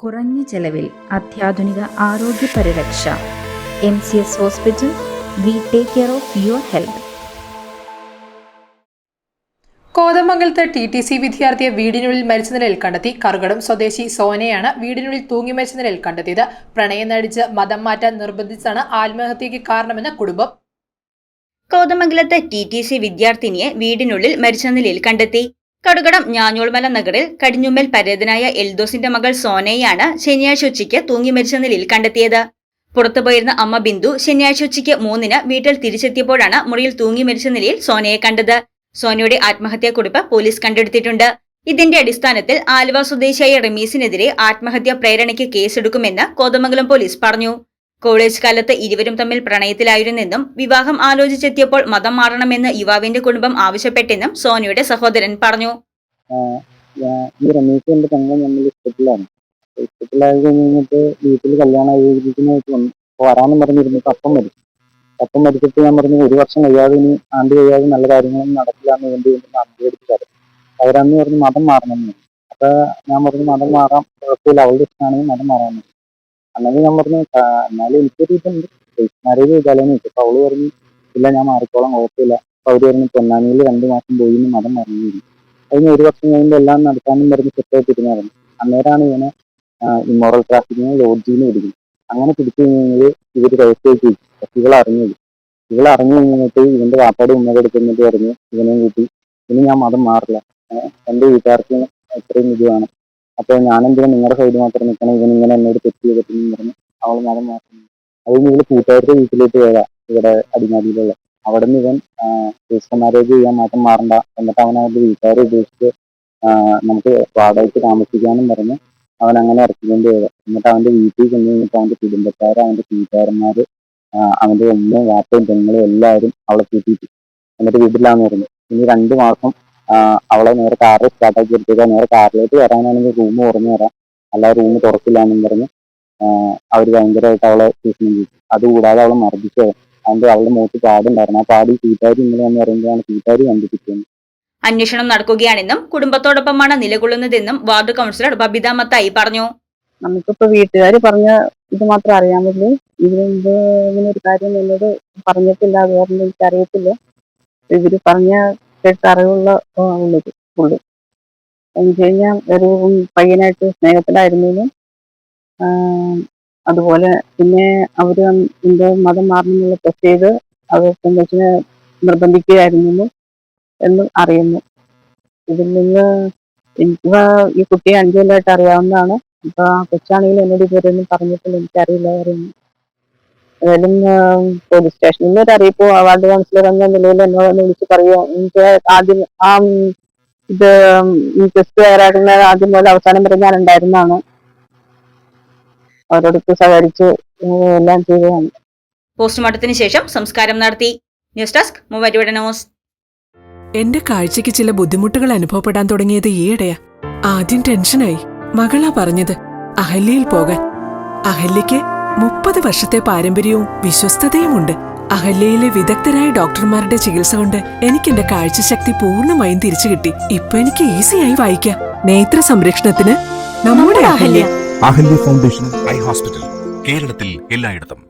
കുറഞ്ഞ ചെലവിൽ അത്യാധുനിക ആരോഗ്യ പരിരക്ഷ. MCS hospital. We take care of your health. കോതമംഗലത്ത് TTC വിദ്യാർത്ഥിയെ വീടിനുള്ളിൽ മരിച്ച നിലയിൽ കണ്ടെത്തി. കറുകടം സ്വദേശി സോനയാണ് വീടിനുള്ളിൽ തൂങ്ങി മരിച്ച നിലയിൽ കണ്ടെത്തിയത്. പ്രണയം നടിച്ച് മതം മാറ്റാൻ നിർബന്ധിച്ചാണ് ആത്മഹത്യയ്ക്ക് കാരണമെന്ന് കുടുംബം. കോതമംഗലത്ത് TTC വിദ്യാർത്ഥിനിയെ വീടിനുള്ളിൽ മരിച്ച നിലയിൽ കണ്ടെത്തി. കടുകടം ഞാഞ്ഞോൾമല നഗറിൽ കടിഞ്ഞുമ്മൽ പരേതനായ എൽദോസിന്റെ മകൾ സോനയാണ് ശനിയാഴ്ച ഉച്ചയ്ക്ക് തൂങ്ങി മരിച്ച നിലയിൽ കണ്ടെത്തിയത്. പുറത്തുപോയിരുന്ന അമ്മ ബിന്ദു ശനിയാഴ്ച ഉച്ചയ്ക്ക് 3-ന് വീട്ടിൽ തിരിച്ചെത്തിയപ്പോഴാണ് മുറിയിൽ തൂങ്ങി മരിച്ച നിലയിൽ സോനയെ കണ്ടത്. സോനയുടെ ആത്മഹത്യാക്കുറിപ്പ് പോലീസ് കണ്ടെടുത്തിട്ടുണ്ട്. ഇതിന്റെ അടിസ്ഥാനത്തിൽ ആലുവ സ്വദേശിയായ റമീസിനെതിരെ ആത്മഹത്യാ പ്രേരണയ്ക്ക് കേസെടുക്കുമെന്ന് കോതമംഗലം പോലീസ് പറഞ്ഞു. കോളേജ് കാലത്ത് ഇരുവരും തമ്മിൽ പ്രണയത്തിലായിരുന്നെന്നും വിവാഹം ആലോചിച്ചെത്തിയപ്പോൾ മതം മാറണമെന്ന് യുവാവിന്റെ കുടുംബം ആവശ്യപ്പെട്ടെന്നും സോനയുടെ സഹോദരൻ പറഞ്ഞു. ഈ റമീസ് എന്റെ പെങ്ങൾ നമ്മൾ ഇഷ്ടത്തിലായി കഴിഞ്ഞിട്ട് വീട്ടിൽ കല്യാണം ആലോചിക്കുന്നതായിട്ട് വരാമെന്ന് പറഞ്ഞിരുന്നിട്ട് അപ്പം മരിച്ചിട്ട് ഞാൻ പറഞ്ഞു 1 വർഷം കഴിയാതെ ഇനി ആണ്ട് കഴിയാതെ നല്ല കാര്യങ്ങളൊന്നും നടക്കില്ലാന്ന് വേണ്ടി ആണ്ട് എടുത്ത് തരും. അവരന്ന് പറഞ്ഞു മതം മാറണമെന്ന്. അപ്പൊ ഞാൻ പറഞ്ഞു മതം മാറാം, കുഴപ്പമില്ല, അവളുടെ ഇഷ്ടമാണെങ്കിൽ മതം മാറാമെന്ന്. അങ്ങനെ ഞാൻ പറഞ്ഞു എന്നാലും എനിക്കൊരു ഇതുണ്ട്, മാരേജ് ചെയ്താലോന്ന് ചോദിച്ചു. അപ്പൊ അവള് പറഞ്ഞു ഇല്ല, ഞാൻ മാറിക്കോളാം, കുഴപ്പമില്ല. അപ്പൊ അവര് പറഞ്ഞു പൊന്നാനിയിൽ 2 മാസം പോയി മതം മറിഞ്ഞിരുന്നു. അതിന് 1 വർഷം കഴിയുമ്പോൾ എല്ലാം നടത്താനും പറഞ്ഞ് സെറ്റായിട്ടിരുന്നായിരുന്നു. അന്നേരമാണ് ഇവനെ ഇമ്മോറൽ ട്രാഫിക്കിന് ലോഡ്ജിന്ന് പിടിക്കുന്നത്. അങ്ങനെ പിടിച്ചു കഴിഞ്ഞാൽ ഇവര് രജിസ്റ്റർ ഇവളറിഞ്ഞു കഴിഞ്ഞിട്ട് ഇവന്റെ വാപ്പാട് ഉമ്മയുടെ എടുക്കുന്നത് പറഞ്ഞ് ഇവനെയും കൂട്ടി ഇനി ഞാൻ മതം മാറില്ല, എന്റെ വീട്ടുകാർക്ക് ഇത്രയും ഇതുമാണ്, അപ്പൊ ഞാനെന്തിനാ നിങ്ങളുടെ സൈഡ് മാത്രം നിൽക്കണം, ഇവനിങ്ങനെ എന്നോട് തെറ്റ് ചെയ്തിട്ടെന്ന് പറഞ്ഞ് അവൾ മതം മാറ്റുന്നു. അതിന് ഇവള് കൂട്ടുകാരുടെ വീട്ടിലേക്ക് പോയതാ, ഇവിടെ അടിമാലിയിലുള്ള. അവിടെ നിന്ന് ഇവൻ രജിസ്റ്റർ മാരേജ് ചെയ്യാൻ മതം മാറണ്ട, എന്നിട്ട് അവൻ അവരുടെ വീട്ടുകാരെ ഉപേക്ഷിച്ച് നമുക്ക് വാടകയ്ക്ക് താമസിക്കാനും പറഞ്ഞ് അവൻ അങ്ങനെ ഇറക്കിക്കൊണ്ട് പോയത്. എന്നിട്ട് അവന്റെ വീട്ടിൽ ചെന്ന് കഴിഞ്ഞിട്ട് അവന്റെ കുടുംബക്കാര്, അവന്റെ കൂട്ടുകാരന്മാര്, അവന്റെ ഉമ്മയും വാപ്പയും പെങ്ങളും എല്ലാവരും അവളെ കൂട്ടിയിട്ട് എന്നിട്ട് വീട്ടിലാന്ന് പറഞ്ഞു. ഇനി 2 മാസം അവളെ നേരെ കാറിൽ സ്റ്റാർട്ടാക്കി എടുത്തേക്കാം, നേരെ കാറിലേക്ക് വരാനാണെങ്കിൽ റൂം തുറന്നു തരാം, അല്ലാതെ റൂം തുറക്കില്ല എന്നും പറഞ്ഞ് അവർ ഭയങ്കരമായിട്ട് അവളെ ചൂഷണം ചെയ്തു. അതുകൂടാതെ അവളെ മർദ്ദിച്ചത് അവളുടെ മുഖത്ത് പാടുണ്ടായിരുന്നു. ആ പാടി കൂട്ടുകാരി ഇങ്ങനെയാന്ന് പറയുമ്പോഴാണ് കൂട്ടുകാരി കണ്ടുപിടിച്ചത്. അന്വേഷണം നടക്കുകയാണെന്നും കുടുംബത്തോടൊപ്പമാണ് നിലകൊള്ളുന്നതെന്നും വാർഡ് കൗൺസിലർ ബബിത മത്തായി പറഞ്ഞു. നമുക്കിപ്പോ വീട്ടുകാർ പറഞ്ഞ ഇത് മാത്രം അറിയാൻ പറ്റുള്ളൂ. ഇങ്ങനെ ഒരു കാര്യം എന്നോട് പറഞ്ഞിട്ടില്ല, വേറെ എനിക്ക് അറിയത്തില്ല. ഇവര് പറഞ്ഞ കേട്ട അറിവുള്ള ഉള്ളത് ഉള്ളു. എന്ന് വെച്ച് കഴിഞ്ഞാൽ ഒരു പയ്യനായിട്ട് സ്നേഹത്തിലായിരുന്നതിനും അതുപോലെ പിന്നെ അവര് എന്തോ മതം മാറണമെന്നുള്ള ടെസ്റ്റ് ചെയ്ത് അവർ പെൺകൊച്ചിനെ നിർബന്ധിക്കുകയായിരുന്നു എന്ന് അറിയുന്നു. ഇതിൽ നിന്ന് എനിക്ക് ഈ കുട്ടിയെ 5 കൊല്ലമായിട്ട് അറിയാവുന്നതാണ്. അപ്പൊ ആ കൊച്ചാണെങ്കിലും എന്നോട് ഇതുവരെയൊന്നും പറഞ്ഞിട്ടില്ല, എനിക്കറിയില്ല പറയുന്നു. ഏതായാലും പോലീസ് സ്റ്റേഷനിൽ ഒരു അറിയിപ്പ് വാർഡ് കൗൺസിലർ എന്ന നിലയിൽ എന്നോട് വിളിച്ച് പറയുക. എനിക്ക് ആദ്യം ഇത് ഈ ടെസ്റ്റ് തയ്യാറാക്കുന്ന ആദ്യം മുതൽ അവസാനം വരെ ഞാൻ ഉണ്ടായിരുന്നതാണ്. അവരോടൊക്കെ സഹകരിച്ച് എല്ലാം ചെയ്യുകയാണ്. പോസ്റ്റ്മോർട്ടത്തിന് ശേഷം സംസ്കാരം നടത്തി. News desk Muvattupuzha news. എന്റെ കാഴ്ചയ്ക്ക് ചില ബുദ്ധിമുട്ടുകൾ അനുഭവപ്പെടാൻ തുടങ്ങിയത് ഈയിടെയാ. ആദ്യം ടെൻഷനായി. മകളാ പറഞ്ഞത് അഹല്യയിൽ പോകാൻ. അഹല്യയ്ക്ക് 30 വർഷത്തെ പാരമ്പര്യവും വിശ്വസ്തതയുമുണ്ട്. അഹല്യയിലെ വിദഗ്ധരായ ഡോക്ടർമാരുടെ ചികിത്സ കൊണ്ട് എനിക്ക് എന്റെ കാഴ്ചശക്തി പൂർണ്ണമായും തിരിച്ചു കിട്ടി. ഇപ്പൊ എനിക്ക് ഈസിയായി വായിക്കാം. നേത്ര സംരക്ഷണത്തിന് നമ്മുടെ Ahalya. Ahalya foundation eye hospital, കേരളത്തിൽ എല്ലായിടത്തും.